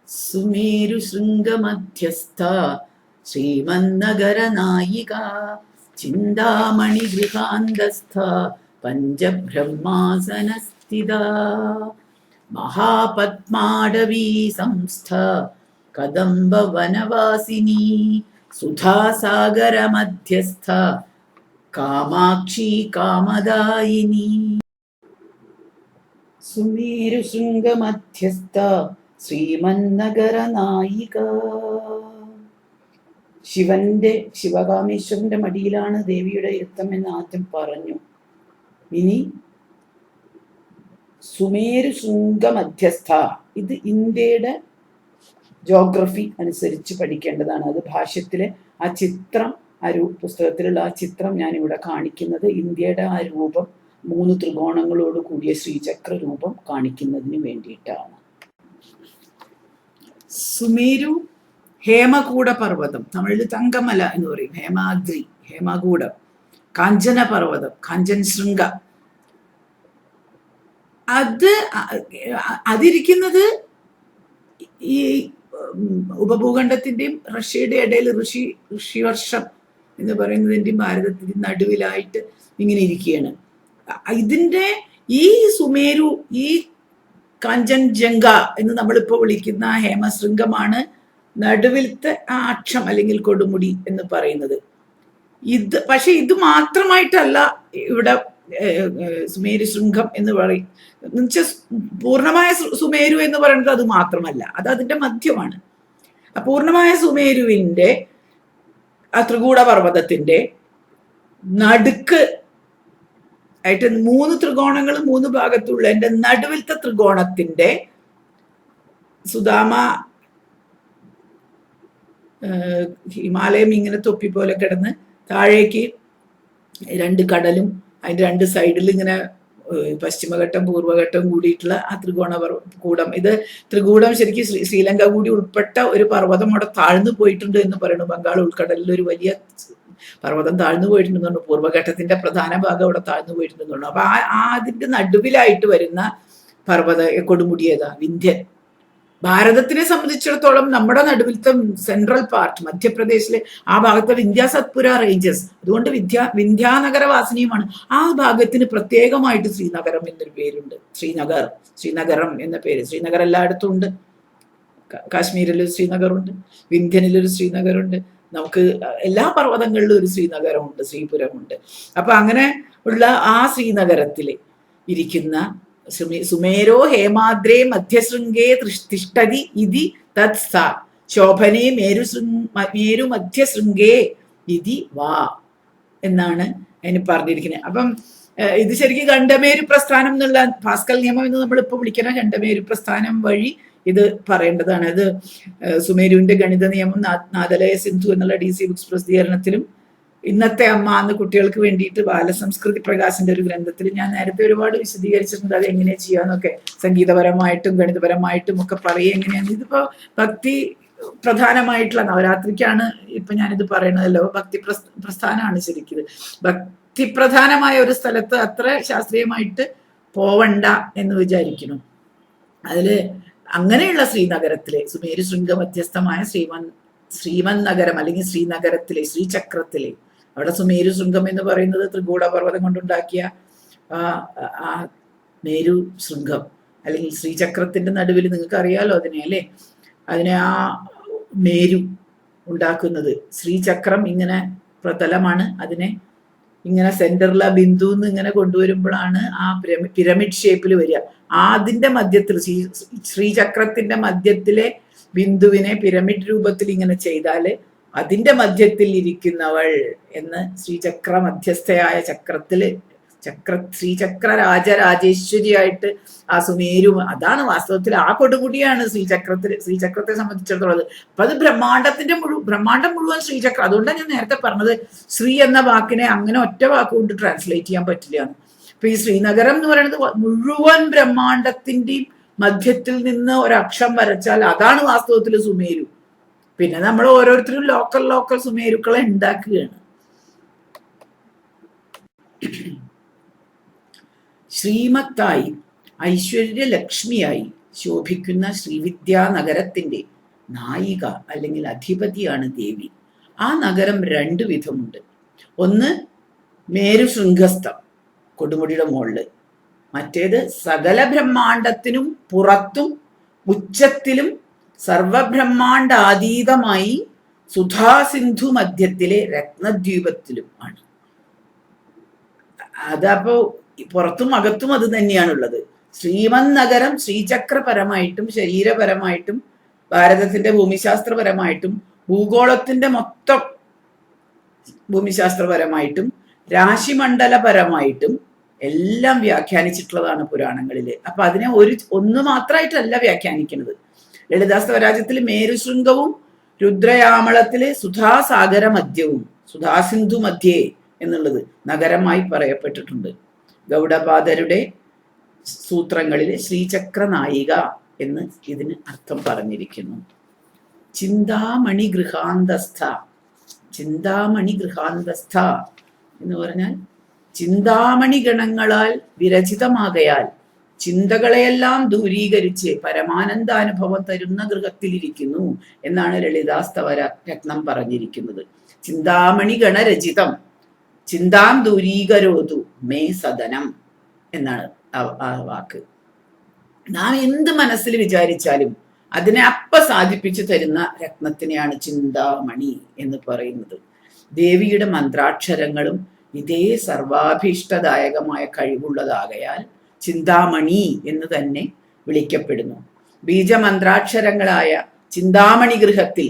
സുമേരുശൃംഗമധ്യസ്ഥ ശ്രീമന്നഗരനായിക ചിന്താമണിഗൃഹാന്തസ്ഥ പഞ്ചബ്രഹ്മാസനസ്ഥിത മഹാപത്മാടവീ സംസ്ഥ കദംബവനവാസിനി സുധാസാഗരമധ്യസ്ഥ കാമാക്ഷി കാമദായിനി. സുമേരുശൃംഗമധ്യസ്ഥ ശ്രീമന്നഗരനായിക. ശിവകാമേശ്വരന്റെ മടിയിലാണ് ദേവിയുടെ യുദ്ധം എന്ന് ആദ്യം പറഞ്ഞു. ഇനി സുമേരുശൃംഗമധ്യസ്ഥ, ഇത് ഇന്ത്യയുടെ ജോഗ്രഫി അനുസരിച്ച് പഠിക്കേണ്ടതാണ്. അത് ഭാഷ്യത്തിലെ ആ ചിത്രം, പുസ്തകത്തിലുള്ള ആ ചിത്രം ഞാനിവിടെ കാണിക്കുന്നത് ഇന്ത്യയുടെ ആ രൂപം, 3 ത്രികോണങ്ങളോട് കൂടിയ ശ്രീചക്ര രൂപം കാണിക്കുന്നതിന് വേണ്ടിയിട്ടാണ്. സുമേരു ഹേമകൂട പർവ്വതം, തമിഴിൽ തങ്കമല എന്ന് പറയും, ഹേമാദ്രി, ഹേമകൂടം. കാഞ്ചന പർവ്വതം, കാഞ്ചൻ ശൃംഗ, അതിരിക്കുന്നത് ഈ ഉപഭൂഖണ്ഡത്തിന്റെയും റഷ്യയുടെ ഇടയിൽ ഋഷിവർഷം എന്ന് പറയുന്നതിന്റെയും ഭാരതത്തിന്റെയും നടുവിലായിട്ട് ഇങ്ങനെ ഇരിക്കുകയാണ്. ഇതിന്റെ ഈ സുമേരു, ഈ കാഞ്ചൻജംഗ എന്ന് നമ്മളിപ്പോൾ വിളിക്കുന്ന ഹേമശൃംഗമാണ് നടുവിലത്തെ ആ അക്ഷം അല്ലെങ്കിൽ കൊടുമുടി എന്ന് പറയുന്നത്. പക്ഷെ ഇത് മാത്രമായിട്ടല്ല ഇവിടെ സുമേരു ശൃംഗം എന്ന് പറയും. എന്നുവെച്ചാൽ പൂർണ്ണമായ സുമേരു എന്ന് പറയുന്നത് അത് മാത്രമല്ല, അത് അതിന്റെ മധ്യമാണ്. പൂർണ്ണമായ സുമേരുവിന്റെ ആ ത്രികൂട പർവ്വതത്തിന്റെ നടുക്ക് ആയിട്ട് 3 ത്രികോണങ്ങൾ 3 ഭാഗത്തുള്ള എൻ്റെ നടുവിലത്തെ ത്രികോണത്തിന്റെ സുദാമ ഹിമാലയം ഇങ്ങനെ തൊപ്പി പോലെ കിടന്ന് താഴേക്ക് 2 കടലും അതിന്റെ 2 സൈഡിൽ ഇങ്ങനെ പശ്ചിമഘട്ടം പൂർവ്വഘട്ടം കൂടിയിട്ടുള്ള ആ കൂടം. ഇത് ത്രികൂടം ശരിക്കും ശ്രീലങ്ക കൂടി ഉൾപ്പെട്ട ഒരു പർവ്വതം അവിടെ താഴ്ന്നു പോയിട്ടുണ്ട് എന്ന് പറയുന്നു. ബംഗാൾ ഉൾക്കടലിൽ ഒരു വലിയ പർവ്വതം താഴ്ന്നു പോയിട്ടുണ്ടെന്നു, പൂർവ്വഘട്ടത്തിന്റെ പ്രധാന ഭാഗം അവിടെ താഴ്ന്നു പോയിട്ടുണ്ടെന്നു. അപ്പൊ അതിന്റെ നടുവിലായിട്ട് വരുന്ന പർവ്വത കൊടുമുടിയേതാ? വിന്ധ്യൻ. ഭാരതത്തിനെ സംബന്ധിച്ചിടത്തോളം നമ്മുടെ നടുവിലത്തെ സെൻട്രൽ പാർട്ട് മധ്യപ്രദേശിലെ ആ ഭാഗത്തെ വിന്ധ്യ സത്പുര റേഞ്ചസ്, അതുകൊണ്ട് വിന്ധ്യാനഗരവാസിനിയുമാണ്. ആ ഭാഗത്തിന് പ്രത്യേകമായിട്ട് ശ്രീനഗരം എന്നൊരു പേരുണ്ട്. ശ്രീനഗരം എന്ന പേര്. ശ്രീനഗർ എല്ലായിടത്തും ഉണ്ട്. കാശ്മീരിൽ ശ്രീനഗറുണ്ട്, വിന്ധ്യനിലൊരു ശ്രീനഗറുണ്ട്, നമുക്ക് എല്ലാ പർവ്വതങ്ങളിലും ഒരു ശ്രീനഗരമുണ്ട്, ശ്രീപുരമുണ്ട്. അപ്പൊ അങ്ങനെ ഉള്ള ആ ശ്രീനഗരത്തില് ഇരിക്കുന്ന സുമേരോ ഹേമാദ്രേ മധ്യശൃംഗേ തിഷ്ടതി ഇതി തത് സ ശോഭനേ മേരു മധ്യശൃംഗേ ഇതി വാ എന്നാണ് അതിന് പറഞ്ഞിരിക്കുന്നത്. അപ്പം ഇത് ശരിക്കും ഖണ്ഡമേരു പ്രസ്ഥാനം എന്നുള്ള പാസ്കൽ നിയമം എന്ന് നമ്മളിപ്പോൾ വിളിക്കുന്ന ഖണ്ഡമേരു പ്രസ്ഥാനം വഴി ഇത് പറയേണ്ടതാണ്. ഇത് സുമേരുവിന്റെ ഗണിത നിയമം നാദലയ സിന്ധു എന്നുള്ള DC ബുക്സ് പ്രസിദ്ധീകരണത്തിലും ഇന്നത്തെ അമ്മ എന്ന് കുട്ടികൾക്ക് വേണ്ടിയിട്ട് ബാലസംസ്കൃതി പ്രകാശിന്റെ ഒരു ഗ്രന്ഥത്തിൽ ഞാൻ നേരത്തെ ഒരുപാട് വിശദീകരിച്ചിട്ടുണ്ട്. അത് എങ്ങനെ ചെയ്യാന്നൊക്കെ, സംഗീതപരമായിട്ടും ഗണിതപരമായിട്ടും ഒക്കെ പറയുക എങ്ങനെയാണ്. ഇതിപ്പോ ഭക്തി പ്രധാനമായിട്ടുള്ള നവരാത്രിക്കാണ് ഇപ്പൊ ഞാനിത് പറയണതല്ലോ. ഭക്തി പ്രസ്ഥാനമാണ് ശരിക്കും. ഭക്തിപ്രധാനമായ ഒരു സ്ഥലത്ത് അത്ര ശാസ്ത്രീയമായിട്ട് പോവണ്ട എന്ന് വിചാരിക്കുന്നു. അതില് അങ്ങനെയുള്ള ശ്രീനഗരത്തിലെ സുമേരു ശൃംഗ മധ്യസ്ഥമായ ശ്രീമൻ നഗരം അല്ലെങ്കിൽ ശ്രീനഗരത്തിലെ ശ്രീചക്രത്തിലെ, അവിടെ സുമേരു ശൃംഗം എന്ന് പറയുന്നത് ത്രികൂട പർവ്വതം കൊണ്ടുണ്ടാക്കിയ ആ മേരു ശൃംഗം അല്ലെങ്കിൽ ശ്രീചക്രത്തിന്റെ നടുവിൽ, നിങ്ങൾക്ക് അറിയാലോ അതിനെ അല്ലേ, അതിനെ ആ മേരു ഉണ്ടാക്കുന്നത് ശ്രീചക്രം ഇങ്ങനെ പ്രതലമാണ്. അതിനെ ഇങ്ങനെ സെന്ററിലെ ബിന്ദു എന്ന് ഇങ്ങനെ കൊണ്ടുവരുമ്പോഴാണ് ആ പിരമിഡ് ഷേപ്പിൽ വരിക. അതിന്റെ മധ്യത്തിൽ ശ്രീചക്രത്തിന്റെ മധ്യത്തിലെ ബിന്ദുവിനെ പിരമിഡ് രൂപത്തിൽ ഇങ്ങനെ ചെയ്താല് അതിന്റെ മധ്യത്തിൽ ഇരിക്കുന്നവൾ എന്ന് ശ്രീചക്ര മധ്യസ്ഥയായ ശ്രീചക്ര രാജരാജേശ്വരിയായിട്ട് ആ സുമേരു, അതാണ് വാസ്തവത്തിൽ ആ കൊടുമുടിയാണ് ശ്രീചക്രത്തെ സംബന്ധിച്ചിടത്തോളം. അപ്പൊ അത് ബ്രഹ്മാണ്ടം മുഴുവൻ ശ്രീചക്രം. അതുകൊണ്ടാണ് ഞാൻ നേരത്തെ പറഞ്ഞത് ശ്രീ എന്ന വാക്കിനെ അങ്ങനെ ഒറ്റ വാക്കുകൊണ്ട് ട്രാൻസ്ലേറ്റ് ചെയ്യാൻ പറ്റില്ല. അപ്പൊ ഈ ശ്രീനഗരം എന്ന് പറയുന്നത് മുഴുവൻ ബ്രഹ്മാണ്ടത്തിന്റെയും മധ്യത്തിൽ നിന്ന് ഒരക്ഷം വരച്ചാൽ അതാണ് വാസ്തവത്തിൽ സുമേരു. പിന്നെ നമ്മൾ ഓരോരുത്തരും ലോക്കൽ സുമേരുക്കളെ ഉണ്ടാക്കുകയാണ്. ശ്രീമത്തായി ഐശ്വര്യലക്ഷ്മിയായി ശോഭിക്കുന്ന ശ്രീവിദ്യാ നഗരത്തിന്റെ നായിക അല്ലെങ്കിൽ അധിപതിയാണ് ദേവി. ആ നഗരം രണ്ടു വിധമുണ്ട്. ഒന്ന് മേരു ശൃംഗസ്ഥം, കൊടുമുടിയുടെ മുകളില്. മറ്റേത് സകല ബ്രഹ്മാണ്ടത്തിനും പുറത്തും ഉച്ചത്തിലും സർവബ്രഹ്മാണ്ടാതീതമായി സുധാസിന്ധു മധ്യത്തിലെ രത്നദ്വീപത്തിലും ആണ്. അതപ്പോ പുറത്തും അകത്തും അത് തന്നെയാണുള്ളത്. ശ്രീമൻ നഗരം ശ്രീചക്രപരമായിട്ടും ശരീരപരമായിട്ടും ഭാരതത്തിന്റെ ഭൂമിശാസ്ത്രപരമായിട്ടും ഭൂഗോളത്തിന്റെ മൊത്തം ഭൂമിശാസ്ത്രപരമായിട്ടും രാശിമണ്ഡലപരമായിട്ടും എല്ലാം വ്യാഖ്യാനിച്ചിട്ടുള്ളതാണ് പുരാണങ്ങളില്. അപ്പൊ അതിനെ ഒന്ന് മാത്രമായിട്ടല്ല വ്യാഖ്യാനിക്കുന്നത്. ലളിതാസ്തവരാജ്യത്തിൽ മേരുശൃംഗവും രുദ്രയാമളത്തില് സുധാസാഗര മധ്യവും സുധാസിന്ധു മധ്യേ എന്നുള്ളത് നഗരമായി പറയപ്പെട്ടിട്ടുണ്ട്. ഗൗഡപാദരുടെ സൂത്രങ്ങളിൽ ശ്രീചക്ര നായിക എന്ന് ഇതിന് അർത്ഥം പറഞ്ഞിരിക്കുന്നു. ചിന്താമണി ഗൃഹാന്തസ്ഥ, ചിന്താമണി ഗൃഹാന്തസ്ഥ എന്ന് പറഞ്ഞാൽ ചിന്താമണി ഗണങ്ങളാൽ വിരചിതമാകയാൽ ചിന്തകളെയെല്ലാം ദൂരീകരിച്ച് പരമാനന്ദാനുഭവം തരുന്ന ഗൃഹത്തിലിരിക്കുന്നു എന്നാണ് ലളിതാസ്തവ രത്നം പറഞ്ഞിരിക്കുന്നത്. ചിന്താമണി ഗണരചിതം ചിന്താം ദൂരീകരോതു മേ സദനം എന്നാണ് ആ വാക്ക്. നാം എന്ത് മനസ്സിൽ വിചാരിച്ചാലും അതിനെ സാധിപ്പിച്ചു തരുന്ന രത്നത്തിനെയാണ് ചിന്താമണി എന്ന് പറയുന്നത്. ദേവിയുടെ മന്ത്രാക്ഷരങ്ങളും ഇതേ സർവാഭീഷ്ടദായകമായ കഴിവുള്ളതാകയാൽ ചിന്താമണി എന്ന് തന്നെ വിളിക്കപ്പെടുന്നു. ബീജമന്ത്രാക്ഷരങ്ങളായ ചിന്താമണി ഗൃഹത്തിൽ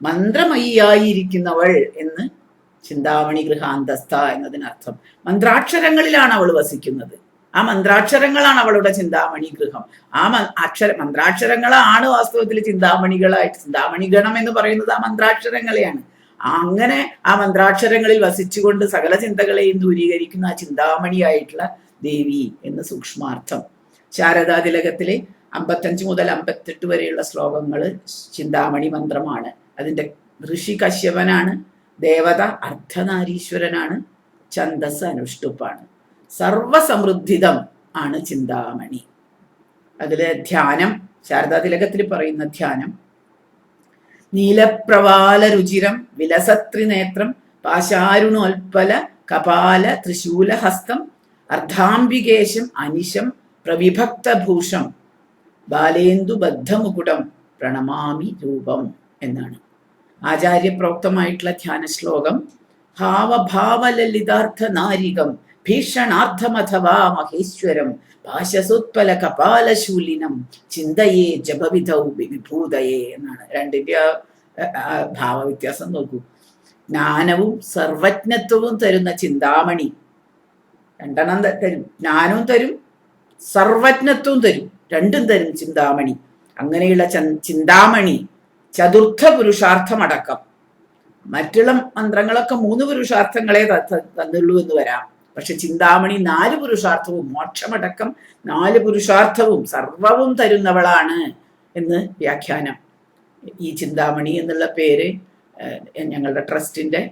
മന്ത്രമയിയായിരിക്കുന്നവൾ എന്ന് ചിന്താമണി ഗൃഹാന്തസ്ഥ എന്നതിനർത്ഥം. മന്ത്രാക്ഷരങ്ങളിലാണ് അവൾ വസിക്കുന്നത്. ആ മന്ത്രാക്ഷരങ്ങളാണ് അവളുടെ ചിന്താമണി ഗൃഹം. ആ മന്ത്രാക്ഷരങ്ങളാണ് വാസ്തവത്തിൽ ചിന്താമണികളായിട്ട്, ചിന്താമണി ഗണം എന്ന് പറയുന്നത് ആ മന്ത്രാക്ഷരങ്ങളെയാണ്. അങ്ങനെ ആ മന്ത്രാക്ഷരങ്ങളിൽ വസിച്ചുകൊണ്ട് സകല ചിന്തകളെയും ദൂരീകരിക്കുന്ന ആ ചിന്താമണിയായിട്ടുള്ള ദേവി എന്ന് സൂക്ഷ്മാർത്ഥം. ശാരദാതിലകത്തിലെ 55 മുതൽ 58 വരെയുള്ള ശ്ലോകങ്ങള് ചിന്താമണി മന്ത്രമാണ്. അതിന്റെ ഋഷി കശ്യപനാണ്, ദേവത അർദ്ധനാരീശ്വരനാണ്, ഛന്ദസ് അനുഷ്ടുപ്പാണ്. സർവസമൃദ്ധിതം ആണ് ചിന്താമണി. അതിലെ ധ്യാനം, ശാരദാതിലകത്തിൽ പറയുന്ന ധ്യാനം: നീലപ്രവാല രുചിരം വിലസത്രിനേത്രം പാശാരുണോൽപ്പല കപാല ത്രിശൂലഹസ്തം അർദ്ധാംബികേശം അനിശം പ്രവിഭക്തഭൂഷം ബാലേന്ദു ബദ്ധമുകുടം പ്രണമാമി രൂപം എന്നാണ് ആചാര്യപ്രോക്തമായിട്ടുള്ള ധ്യാന ശ്ലോകം. ഭാവഭാവലലിതാർത്ഥ നാരികം ഭീഷണാർത്ഥമഥവാ മഹേശ്വരം പാശസുത്പല കപാലശൂലിനം ചിന്തയേ ജപവിധൗ വിഭൂതയേ എന്നാണ്. രണ്ടിന്റെ ഭാവവ്യത്യാസം നോക്കൂ. ജ്ഞാനവും സർവജ്ഞത്വവും തരുന്ന ചിന്താമണി, രണ്ടെണ്ണം തരും. ജ്ഞാനവും തരും, സർവജ്ഞത്വവും തരും, രണ്ടും തരും ചിന്താമണി. അങ്ങനെയുള്ള ചിന്താമണി ചതുർത്ഥ പുരുഷാർത്ഥമടക്കം, മറ്റുള്ള മന്ത്രങ്ങളൊക്കെ 3 പുരുഷാർത്ഥങ്ങളെ തന്നുള്ളൂ എന്ന് വരാം. പക്ഷെ ചിന്താമണി 4 പുരുഷാർത്ഥവും, മോക്ഷമടക്കം 4 പുരുഷാർത്ഥവും സർവവും തരുന്നവളാണ് എന്ന് വ്യാഖ്യാനം. ഈ ചിന്താമണി എന്നുള്ള പേര് ഞങ്ങളുടെ ട്രസ്റ്റിന്റെ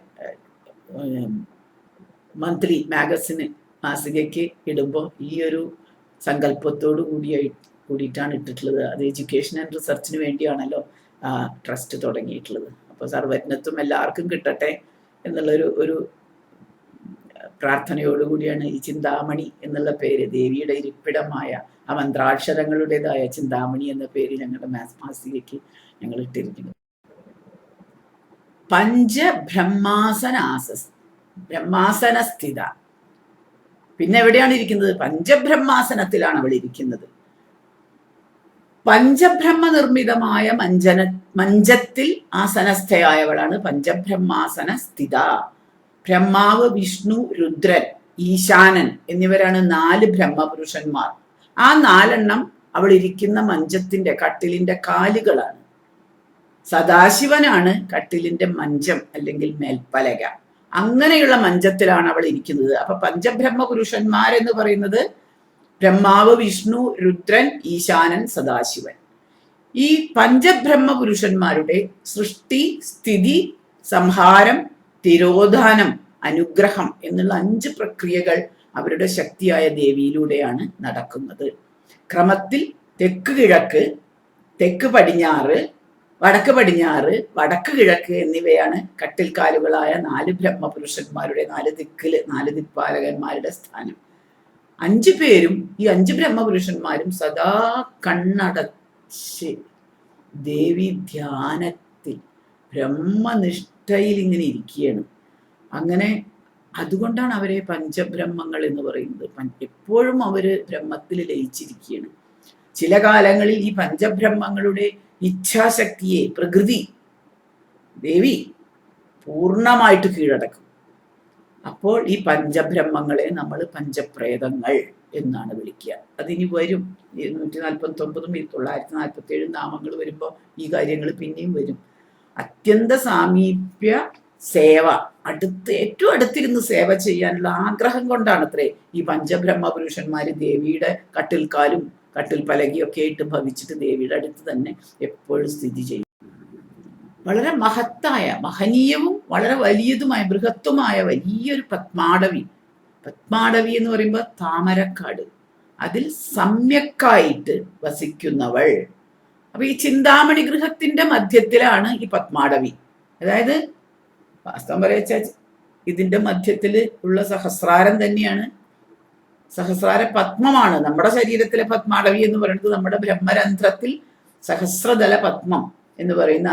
മന്ത്ലി മാഗസിന് മാസികയ്ക്ക് ഇടുമ്പോൾ ഈ ഒരു സങ്കല്പത്തോടു കൂടിയിട്ടാണ് ഇട്ടിട്ടുള്ളത്. അത് എഡ്യൂക്കേഷൻ ആൻഡ് റിസർച്ചിന് വേണ്ടിയാണല്ലോ ട്രസ്റ്റ് തുടങ്ങിയിട്ടുള്ളത്. അപ്പോൾ സർവജ്ഞത്വം എല്ലാവർക്കും കിട്ടട്ടെ എന്നുള്ളൊരു പ്രാർത്ഥനയോടുകൂടിയാണ് ഈ ചിന്താമണി എന്നുള്ള പേര്, ദേവിയുടെ ഇരിപ്പിടമായ ആ മന്ത്രാക്ഷരങ്ങളുടേതായ ചിന്താമണി എന്ന പേര് ഞങ്ങളുടെ മാസികയ്ക്ക് ഞങ്ങൾ ഇട്ടിരിക്കുന്നു. ബ്രഹ്മാസന സ്ഥിത. പിന്നെ എവിടെയാണ് ഇരിക്കുന്നത്? പഞ്ചബ്രഹ്മാസനത്തിലാണ് അവൾ ഇരിക്കുന്നത്. പഞ്ചബ്രഹ്മ നിർമ്മിതമായ മഞ്ചത്തിൽ ആസനസ്ഥയായവളാണ് പഞ്ചബ്രഹ്മാസന സ്ഥിത. ബ്രഹ്മാവ്, വിഷ്ണു, രുദ്രൻ, ഈശാനൻ എന്നിവരാണ് 4 ബ്രഹ്മപുരുഷന്മാർ. ആ 4 അവൾ ഇരിക്കുന്ന മഞ്ചത്തിന്റെ, കട്ടിലിന്റെ കാലുകളാണ്. സദാശിവനാണ് കട്ടിലിന്റെ മഞ്ചം അല്ലെങ്കിൽ മേൽപ്പലക. അങ്ങനെയുള്ള മഞ്ചത്തിലാണ് അവൾ ഇരിക്കുന്നത്. അപ്പൊ പഞ്ചബ്രഹ്മ പുരുഷന്മാരെന്ന് പറയുന്നത് ബ്രഹ്മാവ്, വിഷ്ണു, രുദ്രൻ, ഈശാനൻ, സദാശിവൻ. ഈ പഞ്ചബ്രഹ്മ പുരുഷന്മാരുടെ സൃഷ്ടി, സ്ഥിതി, സംഹാരം, തിരോധാനം, അനുഗ്രഹം എന്നുള്ള 5 പ്രക്രിയകൾ അവരുടെ ശക്തിയായ ദേവിയിലൂടെയാണ് നടക്കുന്നത്. ക്രമത്തിൽ തെക്ക് കിഴക്ക്, തെക്ക് പടിഞ്ഞാറ്, വടക്ക് പടിഞ്ഞാറ്, വടക്ക് കിഴക്ക് എന്നിവയാണ് കട്ടിൽക്കാലുകളായ 4 ബ്രഹ്മപുരുഷന്മാരുടെ 4 ദിക്പാലകന്മാരുടെ സ്ഥാനം. 5 പേരും ഈ 5 ബ്രഹ്മപുരുഷന്മാരും സദാ കണ്ണടച്ച് ദേവി ധ്യാനത്തിൽ ബ്രഹ്മനിഷ്ഠയിൽ ഇങ്ങനെ ഇരിക്കുകയാണ്. അങ്ങനെ അതുകൊണ്ടാണ് അവരെ പഞ്ചബ്രഹ്മങ്ങൾ എന്ന് പറയുന്നത്. എപ്പോഴും അവര് ബ്രഹ്മത്തിൽ ലയിച്ചിരിക്കുകയാണ്. ചില കാലങ്ങളിൽ ഈ പഞ്ചബ്രഹ്മങ്ങളുടെ ഇച്ഛാശക്തിയെ പ്രകൃതി ദേവി പൂർണ്ണമായിട്ട് കീഴടക്കും. അപ്പോൾ ഈ പഞ്ചബ്രഹ്മങ്ങളെ നമ്മൾ പഞ്ചപ്രേതങ്ങൾ എന്നാണ് വിളിക്കുക. അതിനി വരും 249 947 നാമങ്ങൾ വരുമ്പോൾ ഈ കാര്യങ്ങൾ പിന്നെയും വരും. അത്യന്ത സാമീപ്യ സേവ, ഏറ്റവും അടുത്തിരുന്ന് സേവ ചെയ്യാനുള്ള ആഗ്രഹം കൊണ്ടാണത്രേ ഈ പഞ്ചബ്രഹ്മ പുരുഷന്മാര് ദേവിയുടെ കട്ടിൽക്കാലും കട്ടിൽ പലകിയൊക്കെ ആയിട്ട് ഭവിച്ചിട്ട് ദേവിയുടെ അടുത്ത് തന്നെ എപ്പോഴും സ്ഥിതി ചെയ്യും. വളരെ മഹനീയവും വളരെ വലിയതുമായ ബൃഹത്വമായ വലിയൊരു പത്മാടവി എന്ന് പറയുമ്പോൾ താമരക്കാട്, അതിൽ സമ്യക്കായിട്ട് വസിക്കുന്നവൾ. അപ്പൊ ഈ ചിന്താമണി ഗൃഹത്തിന്റെ മധ്യത്തിലാണ് ഈ പത്മാടവി. അതായത് വാസ്തവം പറയച്ച ഇതിന്റെ മധ്യത്തിൽ ഉള്ള സഹസ്രാരം തന്നെയാണ്, സഹസ്രാര പത്മമാണ് നമ്മുടെ ശരീരത്തിലെ പത്മാടവി എന്ന് പറയുന്നത്. നമ്മുടെ ബ്രഹ്മരന്ധ്രത്തിൽ സഹസ്രദല പത്മം എന്ന് പറയുന്ന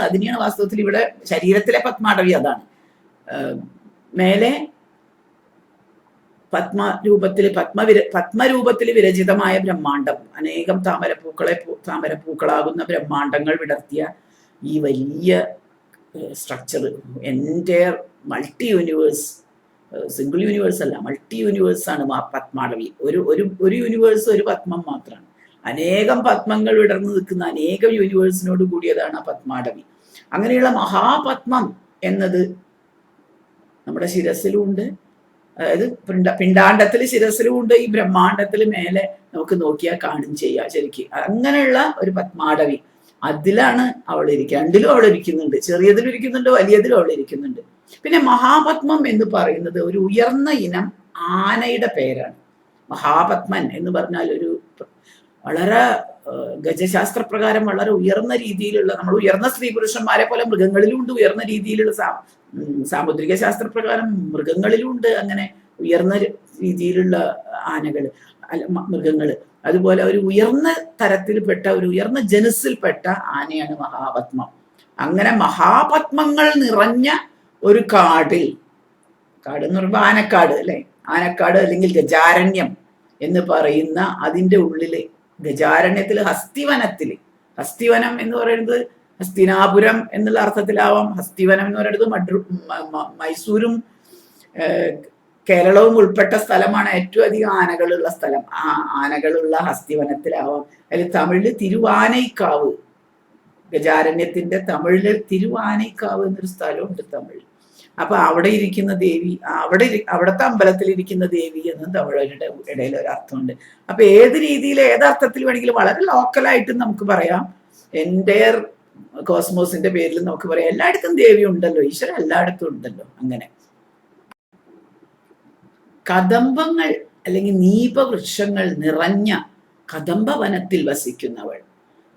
അതിനെയാണ് വാസ്തവത്തിൽ ഇവിടെ ശരീരത്തിലെ പത്മാടവി. അതാണ് മേലെ പത്മരൂപത്തിൽ വിരചിതമായ ബ്രഹ്മാണ്ടം, അനേകം താമരപ്പൂക്കളാകുന്ന ബ്രഹ്മാണ്ടങ്ങൾ വിടർത്തിയ ഈ വലിയ structure, entire multi universe, single universe അല്ല, മൾട്ടി യൂണിവേഴ്സാണ് പത്മാടവി. ഒരു യൂണിവേഴ്സ് ഒരു പത്മം മാത്രമാണ്. അനേകം പത്മങ്ങൾ വിടർന്നു നിൽക്കുന്ന അനേകം യൂണിവേഴ്സിനോട് കൂടിയതാണ് ആ പത്മാടവി. അങ്ങനെയുള്ള മഹാപത്മം എന്നത് നമ്മുടെ ശിരസിലുണ്ട്. അതായത് പിണ്ടാണ്ടത്തിൽ ശിരസിലുമുണ്ട്, ഈ ബ്രഹ്മാണ്ടത്തിൽ മേലെ നമുക്ക് നോക്കിയാൽ കാണും ചെയ്യാം ശരിക്കും. അങ്ങനെയുള്ള ഒരു പത്മാടവി, അതിലാണ് അവൾ ഇരിക്കുക. രണ്ടിലും അവൾ ഇരിക്കുന്നുണ്ട്, ചെറിയതിലും ഇരിക്കുന്നുണ്ട്, വലിയതിലും അവൾ ഇരിക്കുന്നുണ്ട്. പിന്നെ മഹാപത്മം എന്ന് പറയുന്നത് ഒരു ഉയർന്ന ഇനം ആനയുടെ പേരാണ്. മഹാപത്മൻ എന്ന് പറഞ്ഞാൽ ഒരു വളരെ ഗജശാസ്ത്രപ്രകാരം വളരെ ഉയർന്ന രീതിയിലുള്ള, നമ്മൾ ഉയർന്ന സ്ത്രീ പുരുഷന്മാരെ പോലെ മൃഗങ്ങളിലും ഉണ്ട് ഉയർന്ന രീതിയിലുള്ള സാമുദ്രിക ശാസ്ത്രപ്രകാരം മൃഗങ്ങളിലും ഉണ്ട് അങ്ങനെ ഉയർന്ന രീതിയിലുള്ള മൃഗങ്ങള്. അതുപോലെ ഒരു ഉയർന്ന തരത്തിൽപ്പെട്ട ഒരു ഉയർന്ന ജനുസിൽപ്പെട്ട ആനയാണ് മഹാപത്മം. അങ്ങനെ മഹാപത്മങ്ങൾ നിറഞ്ഞ ഒരു കാട് എന്ന് പറയുമ്പോൾ ആനക്കാട് അല്ലെ, ആനക്കാട് അല്ലെങ്കിൽ ഗജാരണ്യം എന്ന് പറയുന്ന അതിൻ്റെ ഉള്ളില് ഗജാരണ്യത്തില് ഹസ്തിവനം എന്ന് പറയുന്നത് ഹസ്തിനാപുരം എന്നുള്ള അർത്ഥത്തിലാവാം. ഹസ്തിവനം എന്ന് പറയുന്നത് മൈസൂരും കേരളവും ഉൾപ്പെട്ട സ്ഥലമാണ്. ഏറ്റവും അധികം ആനകളുള്ള സ്ഥലം ആ ആനകളുള്ള ഹസ്തിവനത്തിലാവാം. അതിൽ തമിഴില് തിരുവാനൈക്കാവ്, ഗജാരണ്യത്തിന്റെ തമിഴില് തിരുവാനൈക്കാവ് എന്നൊരു സ്ഥലമുണ്ട് തമിഴ്. അപ്പൊ അവിടെ ഇരിക്കുന്ന ദേവി, അവിടുത്തെ അമ്പലത്തിൽ ഇരിക്കുന്ന ദേവി എന്ന് തമിഴരുടെ ഇടയിൽ ഒരു അർത്ഥമുണ്ട്. അപ്പൊ ഏത് രീതിയിൽ ഏതർത്ഥത്തിൽ വേണമെങ്കിലും വളരെ ലോക്കലായിട്ട് നമുക്ക് പറയാം. എൻറ്റയർ കോസ്മോസിന്റെ പേരിൽ നമുക്ക് പറയാം. എല്ലായിടത്തും ദേവി ഉണ്ടല്ലോ, ഈശ്വരൻ എല്ലായിടത്തും ഉണ്ടല്ലോ. അങ്ങനെ കദംബങ്ങൾ അല്ലെങ്കിൽ നീപവൃക്ഷങ്ങൾ നിറഞ്ഞ കദംബവനത്തിൽ വസിക്കുന്നവൾ.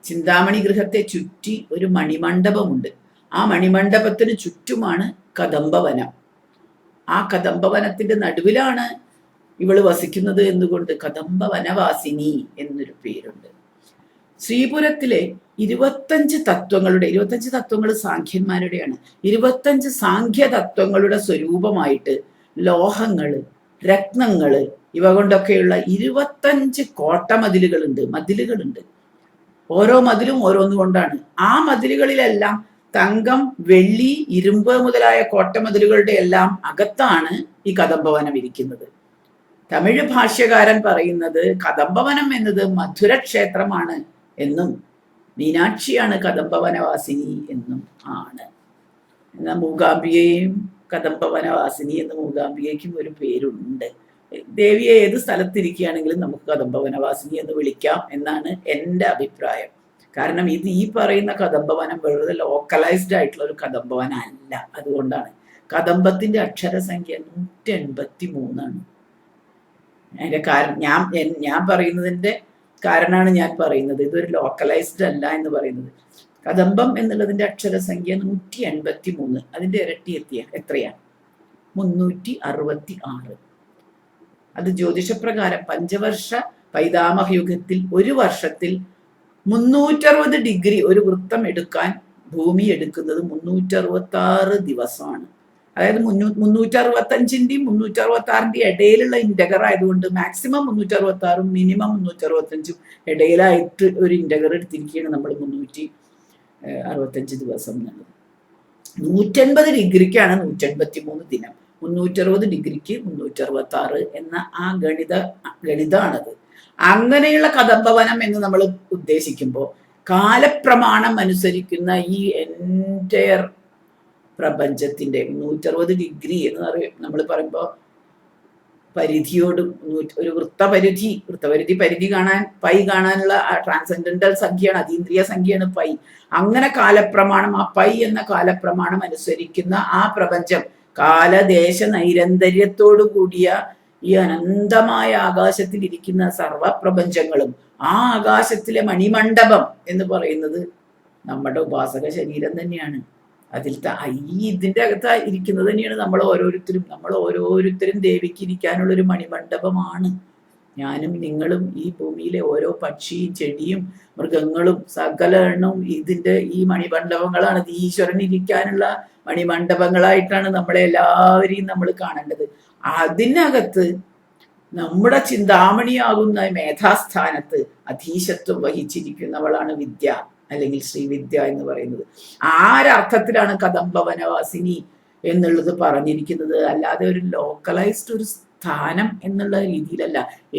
ചിന്താമണി ഗൃഹത്തെ ചുറ്റി ഒരു മണിമണ്ഡപമുണ്ട്. ആ മണിമണ്ഡപത്തിന് ചുറ്റുമാണ് കദംബവനം. ആ കദംബവനത്തിന്റെ നടുവിലാണ് ഇവള് വസിക്കുന്നത് എന്നുകൊണ്ട് കദംബവനവാസിനി എന്നൊരു പേരുണ്ട്. ശ്രീപുരത്തിലെ 25 തത്വങ്ങൾ സാഖ്യന്മാരുടെയാണ്. 25 സാഖ്യ തത്വങ്ങളുടെ സ്വരൂപമായിട്ട് ലോഹങ്ങള്, രത്നങ്ങള്, ഇവ കൊണ്ടൊക്കെയുള്ള 25 മതിലുകളുണ്ട്. ഓരോ മതിലും ഓരോന്നുകൊണ്ടാണ്. ആ മതിലുകളിലെല്ലാം തങ്കം, വെള്ളി, ഇരുമ്പ് മുതലായ കോട്ടമതിലുകളുടെ എല്ലാം അകത്താണ് ഈ കദംബവനം ഇരിക്കുന്നത്. തമിഴ് ഭാഷ്യകാരൻ പറയുന്നത് കദംബവനം എന്നത് മധുര ക്ഷേത്രമാണ് എന്നും മീനാക്ഷിയാണ് കദംബവനവാസിനി എന്നും ആണ്. എന്നാൽ മൂകാംബികയും കദംബവനവാസിനി എന്ന് മൂകാംബികയ്ക്കും ഒരു പേരുണ്ട്. ദേവിയെ ഏത് സ്ഥലത്തിരിക്കുകയാണെങ്കിലും നമുക്ക് കദംബവനവാസിനി എന്ന് വിളിക്കാം എന്നാണ് എൻ്റെ അഭിപ്രായം. കാരണം ഈ പറയുന്ന കദംബവനം വെറുതെ ലോക്കലൈസ്ഡ് ആയിട്ടുള്ള ഒരു കദംബവനം അല്ല. അതുകൊണ്ടാണ് കദംബത്തിന്റെ അക്ഷരസംഖ്യ 183 ആണ്. അതിന്റെ കാരണം ഞാൻ പറയുന്നതിന്റെ കാരണമാണ് ഞാൻ പറയുന്നത്. ഇതൊരു ലോക്കലൈസ്ഡ് അല്ല എന്ന് പറയുന്നത്. കദംബം എന്നുള്ളതിന്റെ അക്ഷരസംഖ്യ 183. അതിന്റെ ഇരട്ടി എത്രയാ? 366. അത് ജ്യോതിഷപ്രകാരം പഞ്ചവർഷ പൈതാമഹയുഗത്തിൽ ഒരു വർഷത്തിൽ 360 ഡിഗ്രി ഒരു വൃത്തം എടുക്കാൻ ഭൂമി എടുക്കുന്നത് 366 ദിവസമാണ്. അതായത് 365ന്റെയും 366ന്റെയും ഇടയിലുള്ള ഇന്റഗർ ആയതുകൊണ്ട് മാക്സിമം 366ഉം മിനിമം 365ഉം ഇടയിലായിട്ട് ഒരു ഇന്റഗർ എടുത്തിരിക്കുകയാണ് നമ്മൾ 365 ദിവസം എന്നുള്ളത്. 180 ഡിഗ്രിക്കാണ് 183 ദിനം, 360 ഡിഗ്രിക്ക് 366 എന്ന ആ ഗണിതമാണത്. അങ്ങനെയുള്ള കദംബവനം എന്ന് നമ്മൾ ഉദ്ദേശിക്കുമ്പോൾ കാലപ്രമാണം അനുസരിക്കുന്ന ഈ എൻറ്റയർ പ്രപഞ്ചത്തിന്റെ 360 ഡിഗ്രി എന്ന് പറയും. നമ്മൾ പറയുമ്പോൾ പരിധിയോട് ഒരു വൃത്തപരിധി കാണാൻ പൈ കാണാനുള്ള ട്രാൻസെൻഡന്റൽ സംഖ്യയാണ്, അതീന്ദ്രിയ സംഖ്യയാണ് പൈ. അങ്ങനെ കാലപ്രമാണം, ആ പൈ എന്ന കാലപ്രമാണം അനുസരിക്കുന്ന ആ പ്രപഞ്ചം കാലദേശ നൈരന്തര്യത്തോടു കൂടിയ ഈ അനന്തമായ ആകാശത്തിൽ ഇരിക്കുന്ന സർവപ്രപഞ്ചങ്ങളും ആ ആകാശത്തിലെ മണിമണ്ഡപം എന്ന് പറയുന്നത് നമ്മുടെ ഉപാസക ശരീരം തന്നെയാണ്. ഇതിന്റെ അകത്ത് ഇരിക്കുന്നത് തന്നെയാണ് നമ്മൾ ഓരോരുത്തരും ദേവിക്ക് ഇരിക്കാനുള്ള ഒരു മണിമണ്ഡപമാണ്. ഞാനും നിങ്ങളും ഈ ഭൂമിയിലെ ഓരോ പക്ഷിയും ചെടിയും മൃഗങ്ങളും സകല എണ്ണവും ഈ മണിമണ്ഡപങ്ങളാണ്. ഈശ്വരൻ ഇരിക്കാനുള്ള മണിമണ്ഡപങ്ങളായിട്ടാണ് നമ്മളെ എല്ലാവരെയും നമ്മൾ കാണേണ്ടത്. അതിനകത്ത് നമ്മുടെ ചിന്താമണിയാകുന്ന മേധാസ്ഥാനത്ത് അധീശത്വം വഹിച്ചിരിക്കുന്നവളാണ് വിദ്യ, അല്ലെങ്കിൽ ശ്രീവിദ്യ എന്ന് പറയുന്നത്. ആരർത്ഥത്തിലാണ് കദംബവനവാസിനി എന്നുള്ളത് പറഞ്ഞിരിക്കുന്നത്. അല്ലാതെ ഒരു ലോക്കലൈസ്ഡ് ഒരു സ്ഥാനം എന്നുള്ള രീതിയിലല്ല.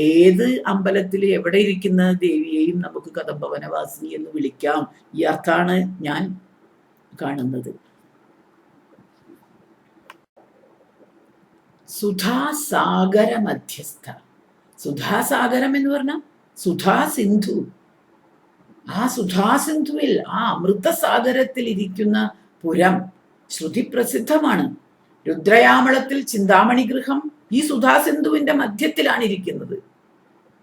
ഏത് അമ്പലത്തിൽ എവിടെ ഇരിക്കുന്ന ദേവിയെയും നമുക്ക് കദംബവനവാസിനി എന്ന് വിളിക്കാം. ഈ അർത്ഥാണ് ഞാൻ കാണുന്നത്. സുധാസാഗര മധ്യസ്ഥ. സുധാസാഗരം എന്ന് പറഞ്ഞാൽ സുധാസിന്ധു. ആ സുധാസിന്ധുവിൽ, ആ അമൃതസാഗരത്തിൽ ഇരിക്കുന്ന പുരം ശ്രുതി പ്രസിദ്ധമാണ്. രുദ്രയാമളത്തിൽ ചിന്താമണി ഗൃഹം ഈ സുധാസിന്ധുവിന്റെ മധ്യത്തിലാണ് ഇരിക്കുന്നത്.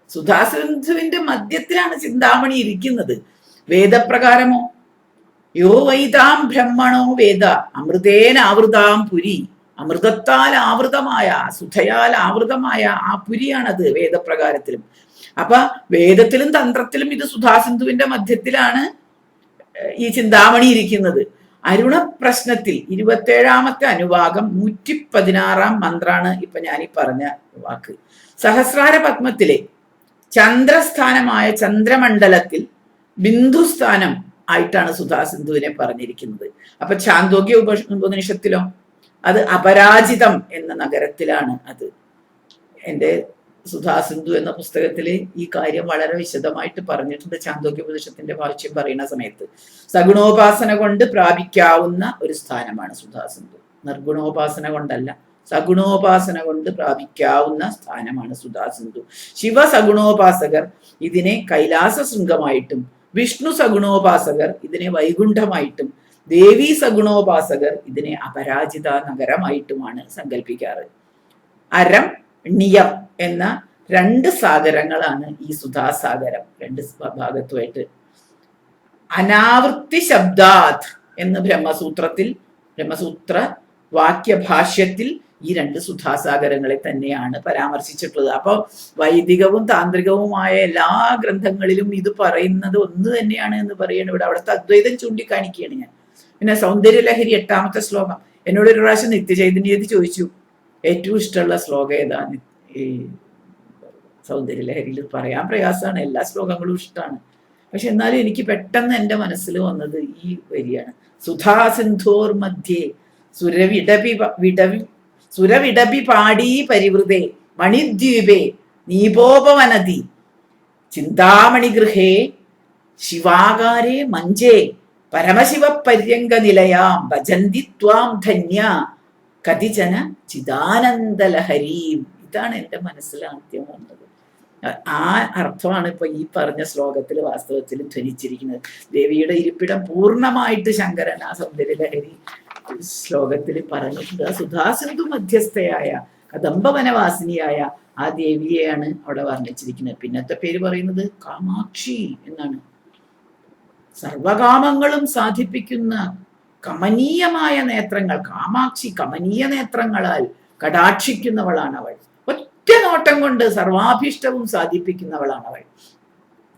സുധാസിന്ധുവിന്റെ മധ്യത്തിലാണ് ചിന്താമണി ഇരിക്കുന്നത്. വേദപ്രകാരമോ യോ വൈതാം ബ്രഹ്മണോ വേദ അമൃതേനാവൃതാം പുരി. അമൃതത്താൽ ആവൃതമായ, സുധയാൽ ആവൃതമായ ആ പുരിയാണത് വേദപ്രകാരത്തിലും. അപ്പൊ വേദത്തിലും തന്ത്രത്തിലും ഇത് സുധാസിന്ധുവിന്റെ മധ്യത്തിലാണ് ഈ ചിന്താമണി ഇരിക്കുന്നത്. അരുണ പ്രശ്നത്തിൽ 27ാമത്തെ അനുവാകം 116 മന്ത്രാണ് ഇപ്പൊ ഞാനീ പറഞ്ഞ വാക്ക്. സഹസ്രാര പത്മത്തിലെ ചന്ദ്രസ്ഥാനമായ ചന്ദ്രമണ്ഡലത്തിൽ ബിന്ദുസ്ഥാനം ആയിട്ടാണ് സുധാസിന്ധുവിനെ പറഞ്ഞിരിക്കുന്നത്. അപ്പൊ ഛാന്തോഗ്യ ഉപനിഷത്തിലോ അത് അപരാജിതം എന്ന നഗരത്തിലാണ്. അത് എൻ്റെ സുധാസിന്ധു എന്ന പുസ്തകത്തില് ഈ കാര്യം വളരെ വിശദമായിട്ട് പറഞ്ഞിട്ടുണ്ട്. ഛാന്തോക്യോപനിഷത്തിന്റെ ഭാഷ്യം പറയുന്ന സമയത്ത് സഗുണോപാസന കൊണ്ട് പ്രാപിക്കാവുന്ന ഒരു സ്ഥാനമാണ് സുധാസിന്ധു. നിർഗുണോപാസന കൊണ്ടല്ല, സഗുണോപാസന കൊണ്ട് പ്രാപിക്കാവുന്ന സ്ഥാനമാണ് സുധാസിന്ധു. ശിവസഗുണോപാസകർ ഇതിനെ കൈലാസ ശൃംഗമായിട്ടും, വിഷ്ണു സഗുണോപാസകർ ഇതിനെ വൈകുണ്ഠമായിട്ടും, ദേവീ സഗുണോപാസകർ ഇതിനെ അപരാജിത നഗരമായിട്ടുമാണ് സങ്കല്പിക്കാറ്. അരം നിയം എന്ന 2 സാഗരങ്ങളാണ് ഈ സുധാസാഗരം. 2 ഭാഗത്തുമായിട്ട് അനാവൃത്തി ശബ്ദാത് എന്ന് ബ്രഹ്മസൂത്ര വാക്യഭാഷ്യത്തിൽ ഈ 2 സുധാസാഗരങ്ങളെ തന്നെയാണ് പരാമർശിച്ചിട്ടുള്ളത്. അപ്പോൾ വൈദികവും താന്ത്രികവുമായ എല്ലാ ഗ്രന്ഥങ്ങളിലും ഇത് പറയുന്നത് ഒന്ന് തന്നെയാണ് എന്ന് പറയുന്നത്. ഇവിടെ അവിടുത്തെ അദ്വൈതം ചൂണ്ടിക്കാണിക്കുകയാണ് ഞാൻ. പിന്നെ സൗന്ദര്യലഹരി 8ാമത്തെ ശ്ലോകം. എന്നോട് ഒരു പ്രാവശ്യം നിത്യചൈതന്യതി ചോദിച്ചു, ഏറ്റവും ഇഷ്ടമുള്ള ശ്ലോകം ഏതാ? ഈ സൗന്ദര്യലഹരിയിൽ പറയാൻ പ്രയാസമാണ്, എല്ലാ ശ്ലോകങ്ങളും ഇഷ്ടമാണ്. പക്ഷെ എന്നാലും എനിക്ക് പെട്ടെന്ന് എൻ്റെ മനസ്സിൽ വന്നത് ഈ വരിയാണ്. സുധാസിന്ധോർ മധ്യേ സുരവിടപി പാടീ പരിവൃതേ മണിദ്വീപേ നീപോപവനതി ചിന്താമണിഗൃഹേ ശിവാകാരേ മഞ്ചേ പരമശിവ പര്യങ്ക നിലയാം ഭജന്തി ത്വാം ധന്യ കതിജന ചിദാനന്ദലഹരീം. ഇതാണ് എൻ്റെ മനസ്സിൽ ആദ്യം വന്നത്. ആ അർത്ഥമാണ് ഇപ്പൊ ഈ പറഞ്ഞ ശ്ലോകത്തിൽ വാസ്തവത്തിൽ ധ്വനിച്ചിരിക്കുന്നത്. ദേവിയുടെ ഇരിപ്പിടം പൂർണ്ണമായിട്ട് ശങ്കരൻ ആ സൗന്ദര്യലഹരി ശ്ലോകത്തിൽ പറഞ്ഞിട്ടുണ്ട്. സുധാസിന്ധു മധ്യസ്ഥയായ കദംബവനവാസിനിയായ ആ ദേവിയെയാണ് അവിടെ വർണ്ണിച്ചിരിക്കുന്നത്. പിന്നത്തെ പേര് പറയുന്നത് കാമാക്ഷി എന്നാണ്. സർവകാമങ്ങളും സാധിപ്പിക്കുന്ന കമനീയമായ നേത്രങ്ങൾ, കാമാക്ഷി കമനീയ നേത്രങ്ങളാൽ കടാക്ഷിക്കുന്നവളാണ് അവൾ. ഒറ്റ നോട്ടം കൊണ്ട് സർവാഭീഷ്ടവും സാധിപ്പിക്കുന്നവളാണ് അവൾ.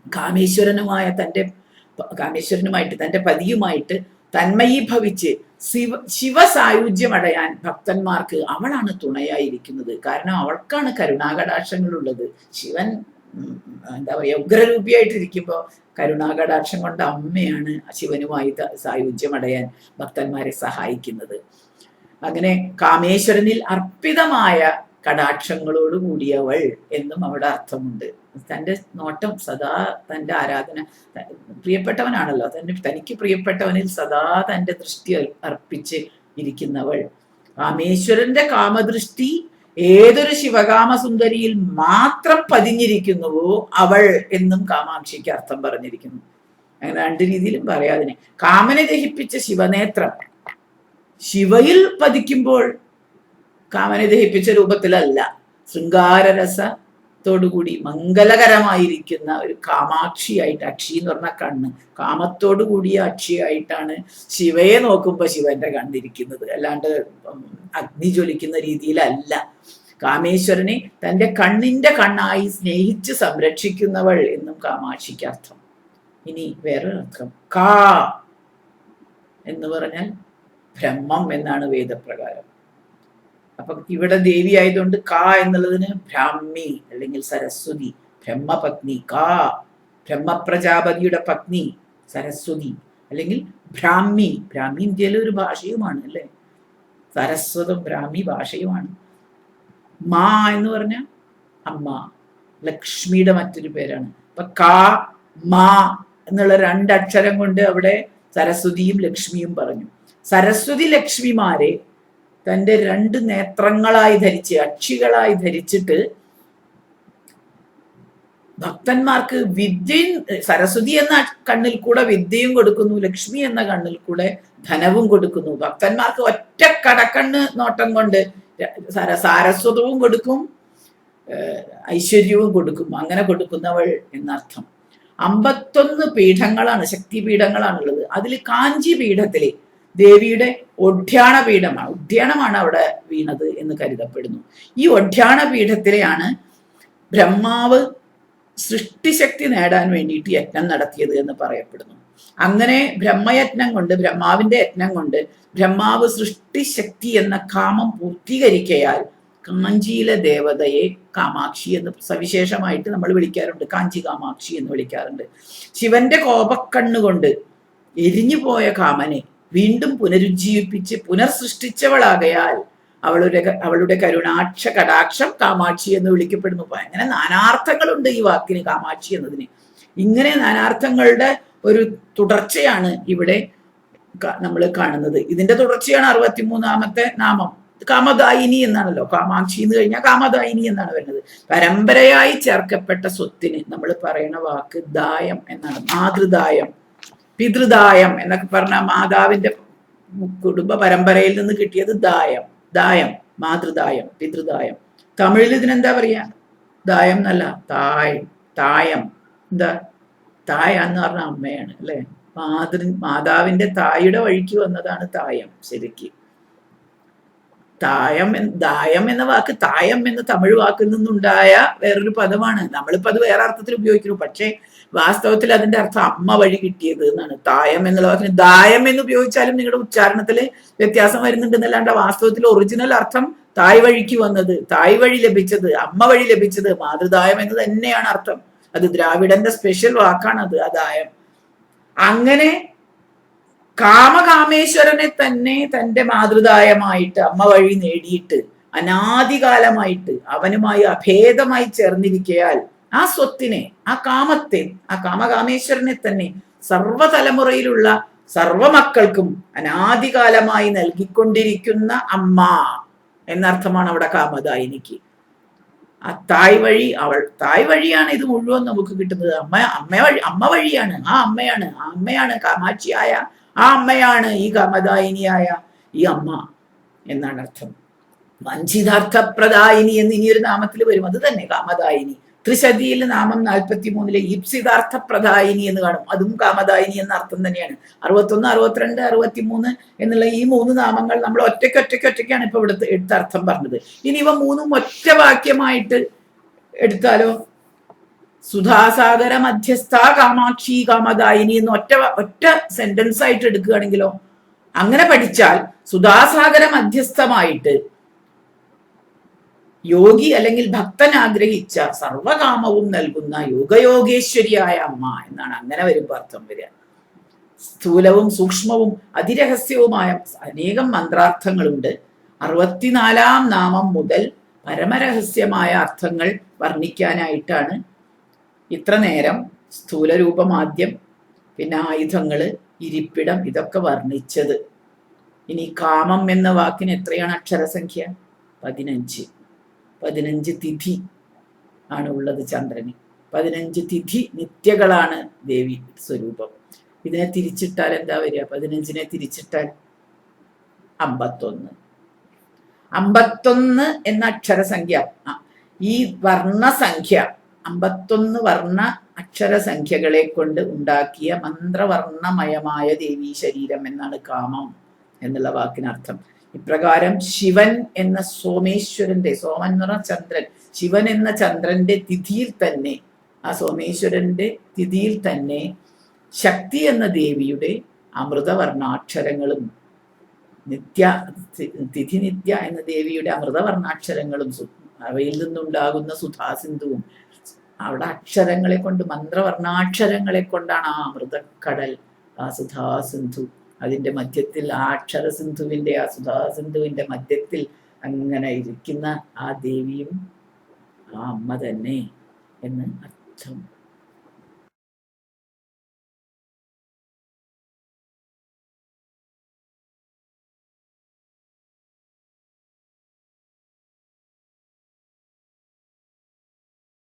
കാമേശ്വരനുമായിട്ട് തന്റെ പതിയുമായിട്ട് തന്മയീഭവിച്ച് ശിവസായുജ്യമടയാൻ ഭക്തന്മാർക്ക് അവളാണ് തുണയായിരിക്കുന്നത്. കാരണം അവൾക്കാണ് കരുണാകടാക്ഷങ്ങളുള്ളത്. ശിവൻ എന്താ പറയുക, ഉഗ്രരൂപിയായിട്ടിരിക്കുമ്പോൾ കരുണാകടാക്ഷം കൊണ്ട് അമ്മയാണ് ശിവനുമായി സായുജ്യമടയാൻ ഭക്തന്മാരെ സഹായിക്കുന്നത്. അങ്ങനെ കാമേശ്വരനിൽ അർപ്പിതമായ കടാക്ഷങ്ങളോട് കൂടിയവൾ എന്നും അവിടെ അർത്ഥമുണ്ട്. തൻ്റെ നോട്ടം സദാ തൻ്റെ ആരാധന, പ്രിയപ്പെട്ടവനാണല്ലോ, തനിക്ക് പ്രിയപ്പെട്ടവനിൽ സദാ തൻ്റെ ദൃഷ്ടി അർപ്പിച്ച് ഇരിക്കുന്നവൾ. കാമേശ്വരന്റെ കാമദൃഷ്ടി ഏതൊരു ശിവകാമസുന്ദരിയിൽ മാത്രം പതിഞ്ഞിരിക്കുന്നുവോ അവൾ എന്നും കാമാക്ഷിക്ക് അർത്ഥം പറഞ്ഞിരിക്കുന്നു. അങ്ങനെ രണ്ട് രീതിയിലും പറയാതിനെ. കാമനെ ദഹിപ്പിച്ച ശിവനേത്രം ശിവയിൽ പതിക്കുമ്പോൾ കാമനെ ദഹിപ്പിച്ച രൂപത്തിലല്ല, ശൃംഗാരരസത്തോടുകൂടി മംഗലകരമായിരിക്കുന്ന ഒരു കാമാക്ഷിയായിട്ട്, അക്ഷി എന്ന് പറഞ്ഞ കണ്ണ്, കാമത്തോടു കൂടിയ അക്ഷിയായിട്ടാണ് ശിവയെ നോക്കുമ്പോൾ ശിവന്റെ കണ്ണിരിക്കുന്നത്. അല്ലാണ്ട് അഗ്നി ജ്വലിക്കുന്ന രീതിയിലല്ല. കാമേശ്വരനെ തൻ്റെ കണ്ണിന്റെ കണ്ണായി സ്നേഹിച്ച് സംരക്ഷിക്കുന്നവൾ എന്നും കാമാക്ഷിക്ക് അർത്ഥം. ഇനി വേറൊരർത്ഥം, കാ എന്ന് പറഞ്ഞാൽ ബ്രഹ്മം എന്നാണ് വേദപ്രകാരം. അപ്പൊ ഇവിടെ ദേവി ആയതുകൊണ്ട് കാ എന്നുള്ളതിന് ബ്രാഹ്മി അല്ലെങ്കിൽ സരസ്വതി, ബ്രഹ്മപത്നി. കാ ബ്രഹ്മപ്രജാപതിയുടെ പത്നി സരസ്വതി അല്ലെങ്കിൽ ബ്രാഹ്മി. ബ്രാഹ്മി ഇന്ത്യയിലെ ഒരു ഭാഷയുമാണ് അല്ലെ, സരസ്വതം ബ്രാഹ്മി ഭാഷയുമാണ്. മാ എന്ന് പറഞ്ഞ അമ്മ, ലക്ഷ്മിയുടെ മറ്റൊരു പേരാണ്. അപ്പൊ കാ മാ എന്നുള്ള രണ്ടക്ഷരം കൊണ്ട് അവിടെ സരസ്വതിയും ലക്ഷ്മിയും പറഞ്ഞു. സരസ്വതി ലക്ഷ്മിമാരെ തൻ്റെ രണ്ട് നേത്രങ്ങളായി ധരിച്ച്, അക്ഷികളായി ധരിച്ചിട്ട് ഭക്തന്മാർക്ക് വിദ്യയും, സരസ്വതി എന്ന കണ്ണിൽ കൂടെ വിദ്യയും കൊടുക്കുന്നു, ലക്ഷ്മി എന്ന കണ്ണിൽ കൂടെ ധനവും കൊടുക്കുന്നു. ഭക്തന്മാർക്ക് ഒറ്റ കടക്കണ്ണ് നോട്ടം കൊണ്ട് സാരസ്വതവും കൊടുക്കും, ഐശ്വര്യവും കൊടുക്കും. അങ്ങനെ കൊടുക്കുന്നവൾ എന്നർത്ഥം. 51 പീഠങ്ങളാണ്, ശക്തിപീഠങ്ങളാണുള്ളത്. അതിൽ കാഞ്ചി പീഠത്തിലെ ദേവിയുടെ ഒഡ്യാണ പീഠമാണ്, ഉദ്യാനമാണ് അവിടെ വീണത് എന്ന് കരുതപ്പെടുന്നു. ഈ ഒഡ്യാണ പീഠത്തിലെയാണ് ബ്രഹ്മാവ് സൃഷ്ടിശക്തി നേടാൻ വേണ്ടിയിട്ട് യജ്ഞം നടത്തിയത് എന്ന് പറയപ്പെടുന്നു. അങ്ങനെ ബ്രഹ്മയജ്ഞം കൊണ്ട്, ബ്രഹ്മാവിന്റെ യജ്ഞം കൊണ്ട് ബ്രഹ്മാവ് സൃഷ്ടിശക്തി എന്ന കാമം പൂർത്തീകരിക്കയാൽ കാഞ്ചിയിലെ ദേവതയെ കാമാക്ഷി എന്ന് സവിശേഷമായിട്ട് നമ്മൾ വിളിക്കാറുണ്ട്. കാഞ്ചി കാമാക്ഷി എന്ന് വിളിക്കാറുണ്ട്. ശിവന്റെ കോപക്കണ്ണുകൊണ്ട് എരിഞ്ഞു പോയ കാമനെ വീണ്ടും പുനരുജ്ജീവിപ്പിച്ച് പുനർസൃഷ്ടിച്ചവളാകയാൽ അവളുടെ കരുണാക്ഷ കടാക്ഷം കാമാക്ഷി എന്ന് വിളിക്കപ്പെടുന്നു. അങ്ങനെ നാനാർത്ഥങ്ങളുണ്ട് ഈ വാക്കിന്, കാമാക്ഷി എന്നതിന്. ഇങ്ങനെ നാനാർത്ഥങ്ങളുടെ ഒരു തുടർച്ചയാണ് ഇവിടെ നമ്മൾ കാണുന്നത്. ഇതിന്റെ തുടർച്ചയാണ് 63ാമത്തെ നാമം. കാമദായിനി എന്നാണല്ലോ, കാമാക്ഷി എന്ന് കഴിഞ്ഞാൽ കാമദായിനി എന്നാണ് വരുന്നത്. പരമ്പരയായി ചേർക്കപ്പെട്ട സ്വത്തിന് നമ്മൾ പറയുന്ന വാക്ക് ദായം എന്നാണ്. മാതൃദായം, പിതൃദായം എന്നൊക്കെ പറഞ്ഞാൽ മാതാവിന്റെ കുടുംബ പരമ്പരയിൽ നിന്ന് കിട്ടിയത് ദായം. ദായം, മാതൃദായം, പിതൃദായം. തമിഴിൽ ഇതിനെന്താ പറയാ? ദായം എന്നല്ല, തായം. എന്താ തായ എന്ന് പറഞ്ഞ അമ്മയാണ് അല്ലെ. മാതാവിന്റെ തായുടെ വഴിക്ക് വന്നതാണ് തായം. ശരിക്ക് ദായം എന്ന വാക്ക് തായം എന്ന തമിഴ് വാക്കിൽ നിന്നുണ്ടായ വേറൊരു പദമാണ്. നമ്മളിപ്പോ അത് വേറെ അർത്ഥത്തിൽ ഉപയോഗിക്കുന്നു. പക്ഷേ വാസ്തവത്തിൽ അതിന്റെ അർത്ഥം അമ്മ വഴി കിട്ടിയത് എന്നാണ്. തായം എന്നുള്ള വാക്കിന് ദായം എന്ന് ഉപയോഗിച്ചാലും നിങ്ങളുടെ ഉച്ചാരണത്തില് വ്യത്യാസം വരുന്നുണ്ടെന്നല്ലാണ്ട് വാസ്തവത്തിൽ ഒറിജിനൽ അർത്ഥം തായ് വഴിക്ക് വന്നത്, തായ് വഴി ലഭിച്ചത്, അമ്മ വഴി ലഭിച്ചത്, മാതൃദായം എന്ന് തന്നെയാണ് അർത്ഥം. അത് ദ്രാവിഡന്റെ സ്പെഷ്യൽ വാക്കാണത്, ആ ദായം. അങ്ങനെ കാമകാമേശ്വരനെ തന്നെ തന്റെ മാതൃദായമായിട്ട് അമ്മ വഴി നേടിയിട്ട് അനാദികാലമായിട്ട് അവനുമായി അഭേദമായി ചേർന്നിരിക്കയാൽ ആ സ്വത്തിനെ, ആ കാമത്തെ, ആ കാമകാമേശ്വരനെ തന്നെ സർവതലമുറയിലുള്ള സർവമക്കൾക്കും അനാദികാലമായി നൽകിക്കൊണ്ടിരിക്കുന്ന അമ്മ എന്നർത്ഥമാണ് അവിടെ കാമദായിനിക്ക്. ആ തായ് വഴി, തായ് വഴിയാണ് ഇത് മുഴുവൻ നമുക്ക് കിട്ടുന്നത്. അമ്മ വഴിയാണ്. ആ അമ്മയാണ് കാമാക്ഷിയായ ആ അമ്മയാണ് ഈ കാമദായിനിയായ ഈ അമ്മ എന്നാണ് അർത്ഥം. വഞ്ചിതാർത്ഥപ്രദായിനി എന്ന് ഇനിയൊരു നാമത്തിൽ വരും, അത് തന്നെ കാമദായിനി. ത്രിശതിയിൽ നാമം 43 ഈപ്സിതാർത്ഥപ്രദായിനി എന്ന് കാണും, അതും കാമദായിനി എന്ന അർത്ഥം തന്നെയാണ്. 61, 62, 63 എന്നുള്ള ഈ 3 നാമങ്ങൾ നമ്മൾ ഒറ്റയ്ക്കാണ് ഇപ്പൊ ഇവിടുത്തെ എടുത്ത അർത്ഥം പറഞ്ഞത്. ഇനി ഇവ 3 ഒറ്റ വാക്യമായിട്ട് എടുത്താലോ? സുധാസാഗര മധ്യസ്ഥ കാമാക്ഷി കാമദായിനി എന്ന് ഒറ്റ സെന്റൻസ് ആയിട്ട് എടുക്കുകയാണെങ്കിലോ? അങ്ങനെ പഠിച്ചാൽ സുധാസാഗര മധ്യസ്ഥമായിട്ട് യോഗി അല്ലെങ്കിൽ ഭക്തൻ ആഗ്രഹിച്ച സർവകാമവും നൽകുന്ന യോഗയോഗേശ്വരിയായ അമ്മ എന്നാണ് അങ്ങനെ വരുമ്പോൾ അർത്ഥം വരിക. സ്ഥൂലവും സൂക്ഷ്മവും അതിരഹസ്യവുമായ അനേകം മന്ത്രാർത്ഥങ്ങളുണ്ട്. 64-ാം നാമം മുതൽ പരമരഹസ്യമായ അർത്ഥങ്ങൾ വർണ്ണിക്കാനായിട്ടാണ് ഇത്ര നേരം സ്ഥൂലരൂപം ആദ്യം, പിന്നെ ആയുധങ്ങള്, ഇരിപ്പിടം, ഇതൊക്കെ വർണ്ണിച്ചത്. ഇനി കാമം എന്ന വാക്കിന് എത്രയാണ് അക്ഷരസംഖ്യ? 15. 15 തിഥി ആണ് ഉള്ളത് ചന്ദ്രന്. 15 തിഥി നിത്യകളാണ് ദേവി സ്വരൂപം. ഇതിനെ തിരിച്ചിട്ടാൽ എന്താ വരിക? 15നെ തിരിച്ചിട്ടാൽ 51. 51 എന്ന അക്ഷരസംഖ്യ, ഈ വർണ്ണസംഖ്യ 51 വർണ്ണ അക്ഷരസംഖ്യകളെ കൊണ്ട് ഉണ്ടാക്കിയ മന്ത്രവർണ്ണമയമായ ദേവീ ശരീരം എന്നാണ് കാമം എന്നുള്ള വാക്കിനർത്ഥം. ഇപ്രകാരം ശിവൻ എന്ന സോമേശ്വരന്റെ, സോമൻ എന്ന് പറഞ്ഞ ചന്ദ്രൻ, ശിവൻ എന്ന ചന്ദ്രന്റെ തിഥിയിൽ തന്നെ, ആ സോമേശ്വരന്റെ തിഥിയിൽ തന്നെ ശക്തി എന്ന ദേവിയുടെ അമൃതവർണ്ണാക്ഷരങ്ങളും, തിഥി നിത്യ എന്ന ദേവിയുടെ അമൃതവർണ്ണാക്ഷരങ്ങളും അവയിൽ നിന്നുണ്ടാകുന്ന സുധാസിന്ധുവും, അവിടെ അക്ഷരങ്ങളെ കൊണ്ട്, മന്ത്രവർണ്ണാക്ഷരങ്ങളെ കൊണ്ടാണ് ആ അമൃതക്കടൽ, ആ സുധാസിന്ധു. അതിന്റെ മധ്യത്തിൽ ആ അക്ഷരസിന്ധുവിന്റെ, ആ സുധാസിന്ധുവിന്റെ മധ്യത്തിൽ അങ്ങനെ ഇരിക്കുന്ന ആ ദേവിയും ആ അമ്മ തന്നെ എന്ന് അർത്ഥം.